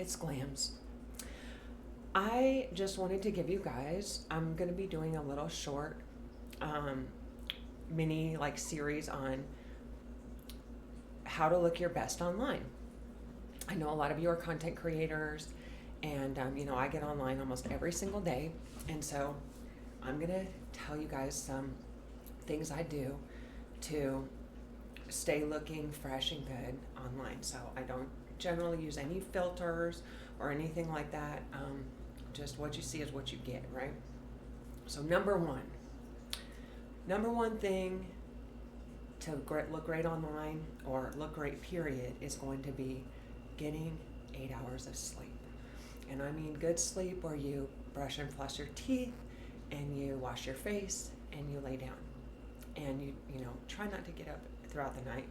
It's Glams. I just wanted to give you guys, I'm going to be doing a little short mini series on how to look your best online. I know a lot of you are content creators, and I get online almost every single day, and so I'm going to tell you guys some things I do to stay looking fresh and good online. So I don't generally use any filters or anything like that. Just what you see is what you get, right? So number one thing to look great online, or look great period, is going to be getting 8 hours of sleep. And I mean good sleep where you brush and floss your teeth, and you wash your face, and you lay down, and you try not to get up throughout the night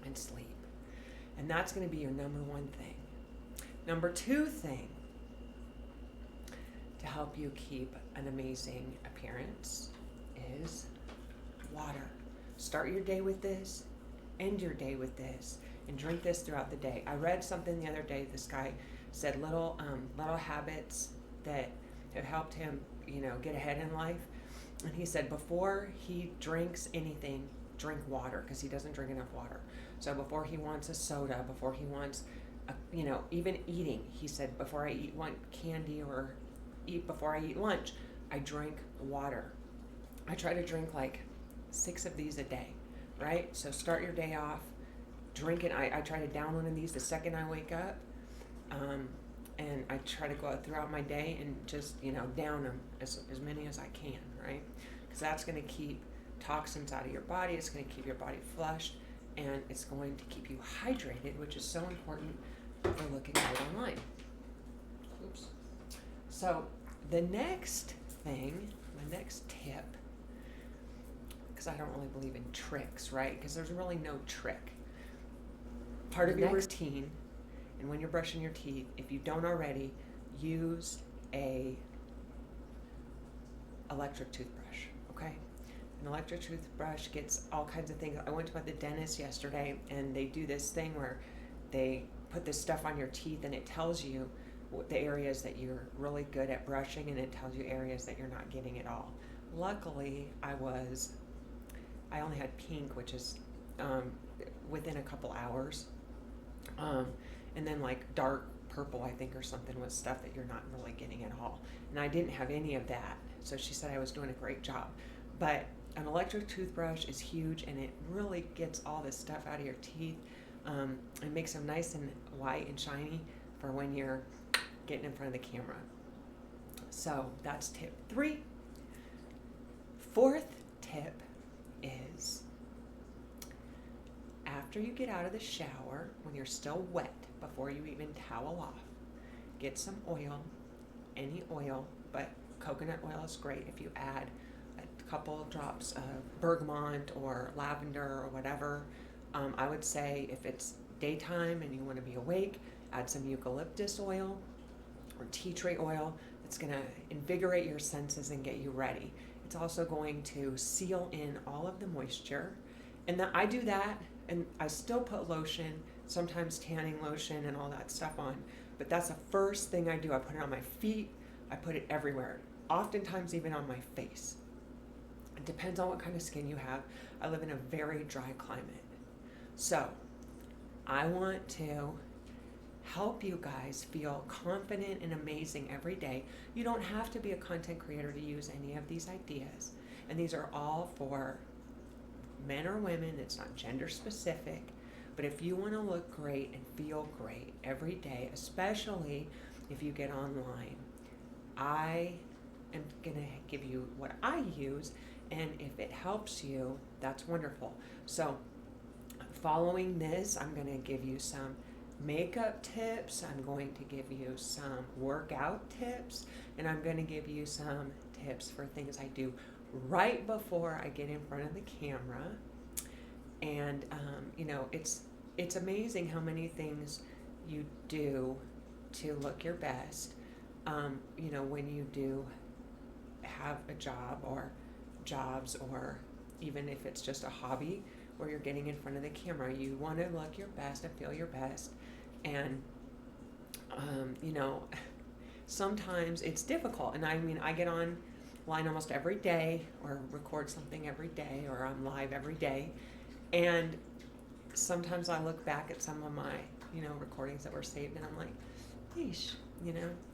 and sleep. And that's going to be your number one thing. Number two thing to help you keep an amazing appearance is water. Start your day with this, end your day with this, and drink this throughout the day. I read something the other day. This guy said little habits that have helped him, get ahead in life. And he said before he drinks anything, drink water, because he doesn't drink enough water. So before he wants a soda, before he wants, even eating, he said, before I eat one candy or before I eat lunch, I drink water. I try to drink 6 of these a day, right? So start your day off drinking. I try to down one of these the second I wake up, and I try to go out throughout my day and just down them as many as I can, right? Because that's going to keep toxins out of your body. It's going to keep your body flushed, and it's going to keep you hydrated, which is so important for looking good online. Oops. So the next tip, because I don't really believe in tricks, right? Because there's really no trick. Part of your routine, and when you're brushing your teeth, if you don't already, use a electric toothbrush, okay? An electric toothbrush gets all kinds of things. I went to the dentist yesterday, and they do this thing where they put this stuff on your teeth, and it tells you the areas that you're really good at brushing, and it tells you areas that you're not getting at all. Luckily, I only had pink, which is within a couple hours, and then dark purple, I think, or something, was stuff that you're not really getting at all. And I didn't have any of that, so she said I was doing a great job. But an electric toothbrush is huge, and it really gets all this stuff out of your teeth. It makes them nice and white and shiny for when you're getting in front of the camera. So that's tip 3. Fourth tip is, after you get out of the shower, when you're still wet, before you even towel off, get some oil, any oil, but coconut oil is great. If you add a couple of drops of bergamot or lavender or whatever, I would say if it's daytime and you want to be awake, add some eucalyptus oil or tea tree oil. It's going to invigorate your senses and get you ready. It's also going to seal in all of the moisture. And I do that, and I still put lotion, sometimes tanning lotion and all that stuff on. But that's the first thing I do. I put it on my feet. I put it everywhere, oftentimes even on my face. It depends on what kind of skin you have. I live in a very dry climate. So I want to help you guys feel confident and amazing every day. You don't have to be a content creator to use any of these ideas. And these are all for men or women. It's not gender specific. But if you want to look great and feel great every day, especially if you get online, I am going to give you what I use. And if it helps you, that's wonderful. So following this, I'm going to give you some makeup tips, I'm going to give you some workout tips, and I'm going to give you some tips for things I do right before I get in front of the camera. And it's amazing how many things you do to look your best. When you do have a job or jobs, or even if it's just a hobby where you're getting in front of the camera, you want to look your best and feel your best. And You know, sometimes it's difficult. And I mean, I get online almost every day or record something every day, or I'm live every day. And sometimes I look back at some of my, recordings that were saved, and I'm like, yeesh,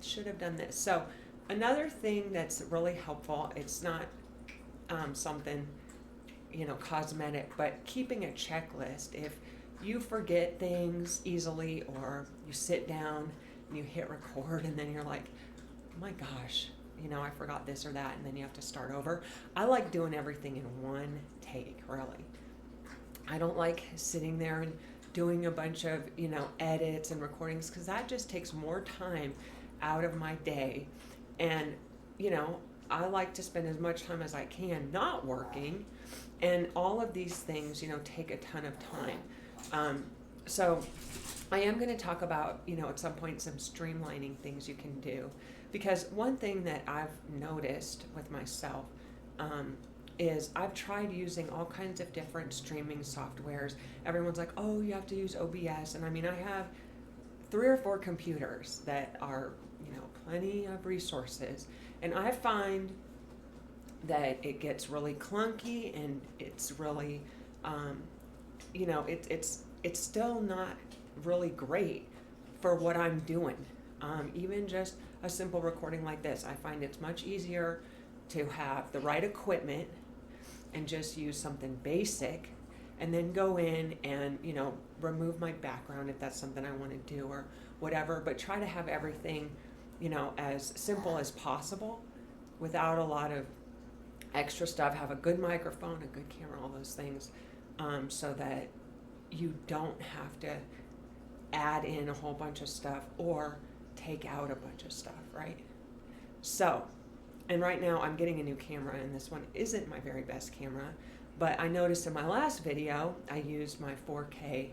should have done this. So another thing that's really helpful, it's not something, cosmetic, but keeping a checklist. If you forget things easily, or you sit down and you hit record and then you're like, oh my gosh, I forgot this or that, and then you have to start over. I like doing everything in one take, really. I don't like sitting there and doing a bunch of, edits and recordings, because that just takes more time out of my day. And, I like to spend as much time as I can not working, and all of these things, take a ton of time. So I am going to talk about, at some point, some streamlining things you can do, because one thing that I've noticed with myself is I've tried using all kinds of different streaming softwares. Everyone's like, oh, you have to use OBS. And I mean, I have 3 or 4 computers that are, plenty of resources. And I find that it gets really clunky, and it's really, it's still not really great for what I'm doing. Even just a simple recording like this, I find it's much easier to have the right equipment and just use something basic, and then go in and, remove my background if that's something I want to do or whatever, but try to have everything, as simple as possible without a lot of extra stuff. Have a good microphone, a good camera, all those things, so that you don't have to add in a whole bunch of stuff or take out a bunch of stuff, right? So, and right now I'm getting a new camera, and this one isn't my very best camera, but I noticed in my last video I used my 4K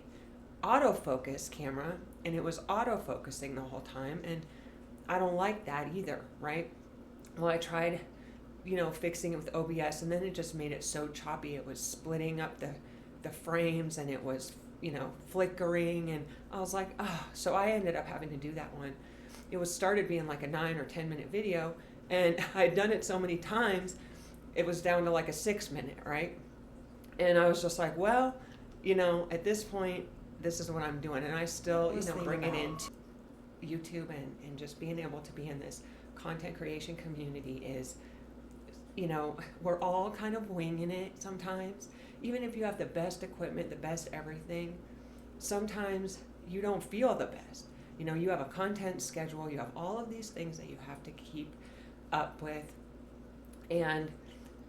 autofocus camera, and it was autofocusing the whole time, and I don't like that either, right? Well, I tried, fixing it with OBS, and then it just made it so choppy. It was splitting up the frames, and it was, flickering, and I was like, oh. So I ended up having to do that one. It was started being like a 9 or 10 minute video, and I'd done it so many times, it was down to like a 6 minute, right? And I was just like, well, at this point, this is what I'm doing. And I still, bring it into YouTube, and just being able to be in this content creation community is, we're all kind of winging it sometimes. Even if you have the best equipment, the best everything, sometimes you don't feel the best. You have a content schedule, you have all of these things that you have to keep up with. And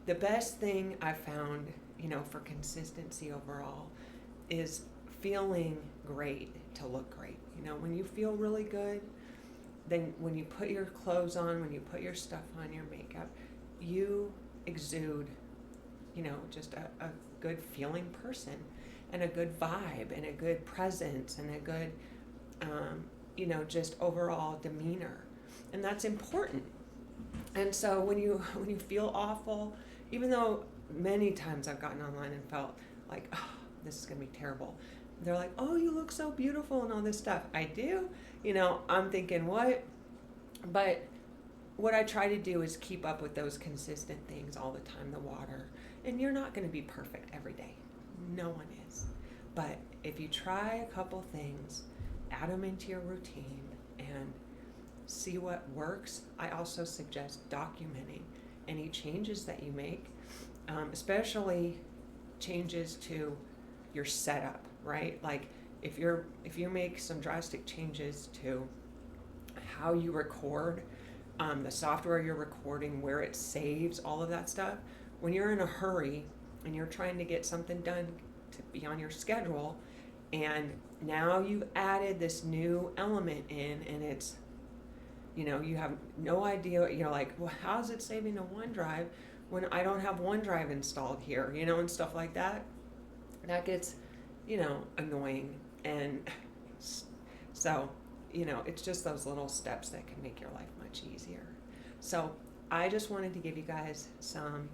the best thing I found, for consistency overall, is feeling great to look great. When you feel really good, then when you put your clothes on, when you put your stuff on, your makeup, you exude, just a good feeling person, and a good vibe, and a good presence, and a good, just overall demeanor. And that's important. And so when you feel awful, even though many times I've gotten online and felt like, oh, this is going to be terrible. They're like, oh, you look so beautiful and all this stuff. I do. I'm thinking, what? But what I try to do is keep up with those consistent things all the time, the water. And you're not going to be perfect every day. No one is. But if you try a couple things, add them into your routine, and see what works. I also suggest documenting any changes that you make, especially changes to your setup, right? Like if you make some drastic changes to how you record, the software you're recording, where it saves, all of that stuff, when you're in a hurry and you're trying to get something done to be on your schedule, and now you've added this new element in, and it's, you have no idea, you're like, well, how's it saving to OneDrive when I don't have OneDrive installed here, and stuff like that. That gets, annoying. And so, it's just those little steps that can make your life much easier. So I just wanted to give you guys some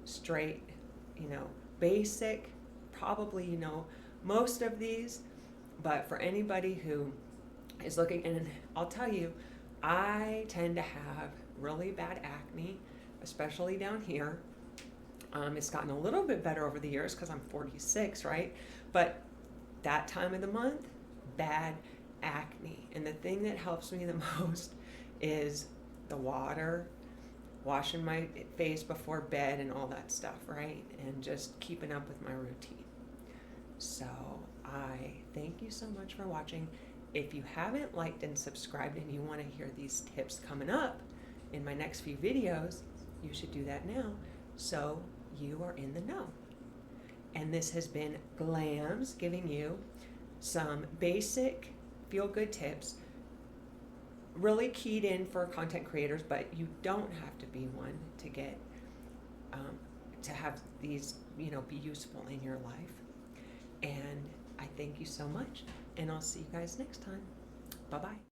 straight, basic, probably, most of these, but for anybody who is looking, and I'll tell you, I tend to have really bad acne, especially down here. It's gotten a little bit better over the years because I'm 46, right? But that time of the month, bad acne. And the thing that helps me the most is the water, washing my face before bed and all that stuff, right? And just keeping up with my routine. So I thank you so much for watching. If you haven't liked and subscribed and you want to hear these tips coming up in my next few videos, you should do that now so you are in the know. And this has been Glams giving you some basic feel-good tips, really keyed in for content creators, but you don't have to be one to get to have these, you know, be useful in your life. And I thank you so much, and I'll see you guys next time. Bye-bye.